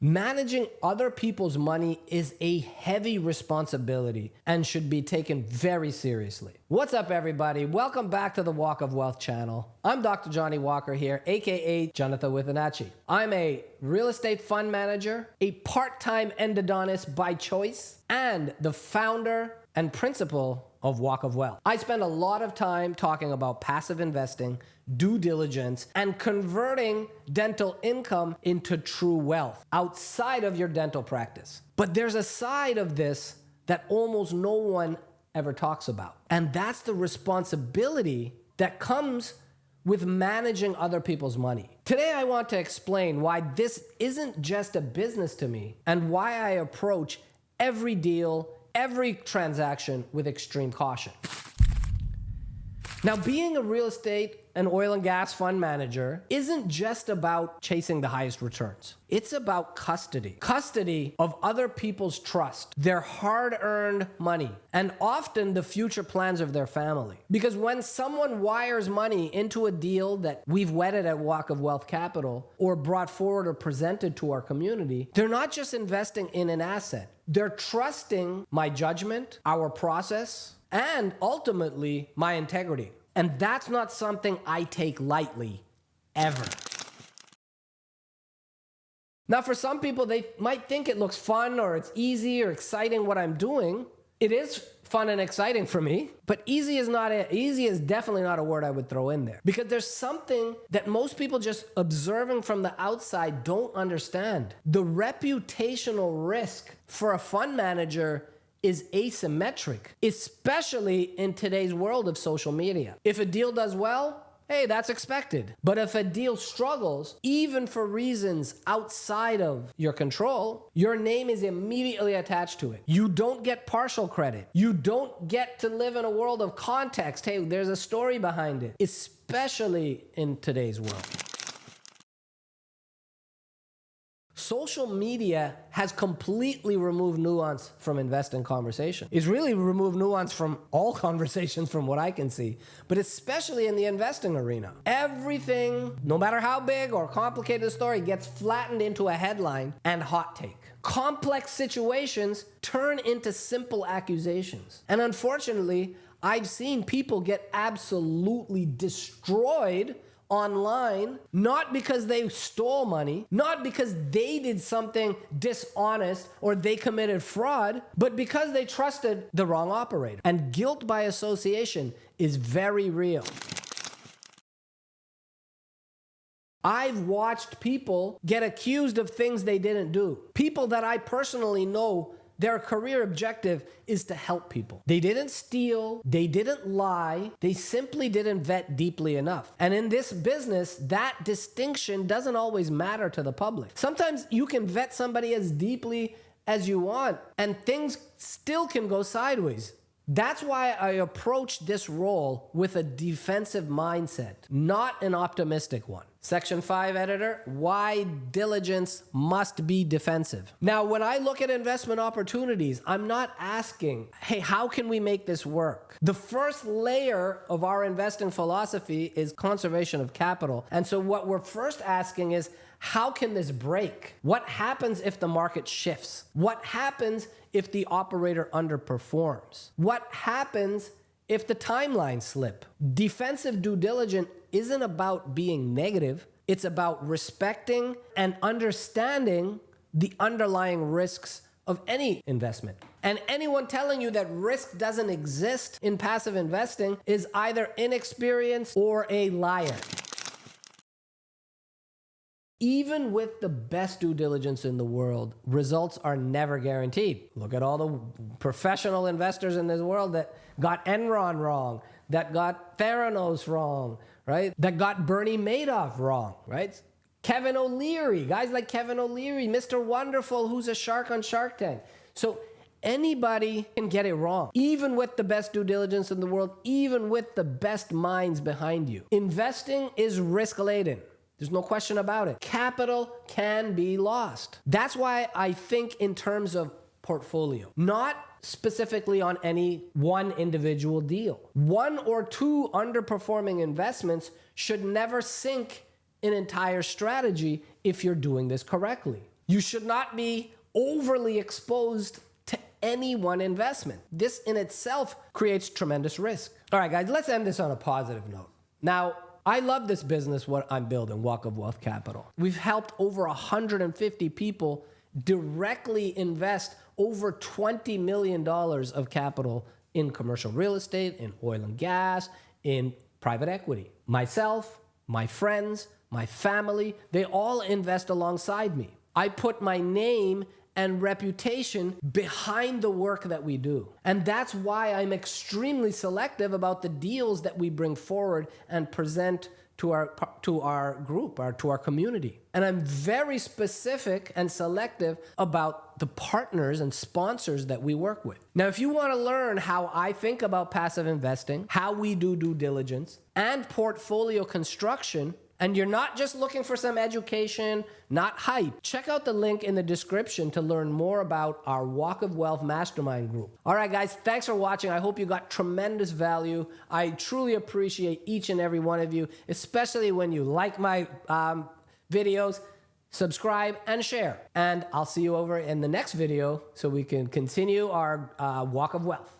Managing other people's money is a heavy responsibility and should be taken very seriously. What's up, everybody? Welcome back to the Walk of Wealth channel. I'm Dr. Johnny Walker here, aka Jonathan Withanacci. I'm a real estate fund manager, a part-time endodontist by choice, and the founder and principal of Walk of Wealth. I spend a lot of time talking about passive investing, due diligence, and converting dental income into true wealth outside of your dental practice. But there's a side of this that almost no one ever talks about, and that's the responsibility that comes with managing other people's money. Today, I want to explain why this isn't just a business to me and why I approach every deal, every transaction with extreme caution. Now, being a real estate and oil and gas fund manager isn't just about chasing the highest returns. It's about custody. Custody of other people's trust, their hard-earned money, and often the future plans of their family. Because when someone wires money into a deal that we've vetted at Walk of Wealth Capital or brought forward or presented to our community, they're not just investing in an asset. They're trusting my judgment, our process, and ultimately my integrity. And that's not something I take lightly, ever. Now, for some people, they might think it looks fun or it's easy or exciting what I'm doing. It is fun and exciting for me, but easy is definitely not a word I would throw in there, because there's something that most people just observing from the outside don't understand. The reputational risk for a fund manager is asymmetric, especially in today's world of social media. If a deal does well, hey, that's expected. But if a deal struggles, even for reasons outside of your control, your name is immediately attached to it. You don't get partial credit. You don't get to live in a world of context. Hey, there's a story behind it, especially in today's world. Social media has completely removed nuance from investing conversation. It's really removed nuance from all conversations from what I can see, but especially in the investing arena. Everything, no matter how big or complicated the story, gets flattened into a headline and hot take. Complex situations turn into simple accusations. And unfortunately, I've seen people get absolutely destroyed online, not because they stole money, not because they did something dishonest or they committed fraud, but because they trusted the wrong operator. And guilt by association is very real. I've watched people get accused of things they didn't do. People that I personally know, their career objective is to help people. They didn't steal, they didn't lie, they simply didn't vet deeply enough. And in this business, that distinction doesn't always matter to the public. Sometimes you can vet somebody as deeply as you want, and things still can go sideways. That's why I approach this role with a defensive mindset, not an optimistic one. Section 5 editor, why diligence must be defensive. Now, when I look at investment opportunities, I'm not asking, hey, how can we make this work? The first layer of our investing philosophy is conservation of capital. And so what we're first asking is, how can this break? What happens if the market shifts? What happens if the operator underperforms? What happens if the timelines slip? Defensive due diligence isn't about being negative. It's about respecting and understanding the underlying risks of any investment. And anyone telling you that risk doesn't exist in passive investing is either inexperienced or a liar. Even with the best due diligence in the world, results are never guaranteed. Look at all the professional investors in this world that got Enron wrong, that got Theranos wrong, right? That got Bernie Madoff wrong, right? Kevin O'Leary, guys like Kevin O'Leary, Mr. Wonderful, who's a shark on Shark Tank. So anybody can get it wrong, even with the best due diligence in the world, even with the best minds behind you. Investing is risk-laden. There's no question about it. Capital can be lost. That's why I think in terms of portfolio, not specifically on any one individual deal. One or two underperforming investments should never sink an entire strategy if you're doing this correctly. You should not be overly exposed to any one investment. This in itself creates tremendous risk. All right, guys, let's end this on a positive note. Now, I love this business, what I'm building, Walk of Wealth Capital. We've helped over 150 people directly invest over $20 million of capital in commercial real estate, in oil and gas, in private equity. Myself, my friends, my family, they all invest alongside me. I put my name and reputation behind the work that we do. And that's why I'm extremely selective about the deals that we bring forward and present to our group, to our community. And I'm very specific and selective about the partners and sponsors that we work with. Now, if you want to learn how I think about passive investing, how we do due diligence, and portfolio construction, and you're not just looking for some education, not hype, check out the link in the description to learn more about our Walk of Wealth Mastermind group. All right, guys, thanks for watching. I hope you got tremendous value. I truly appreciate each and every one of you, especially when you like my videos, subscribe, and share. And I'll see you over in the next video so we can continue our Walk of Wealth.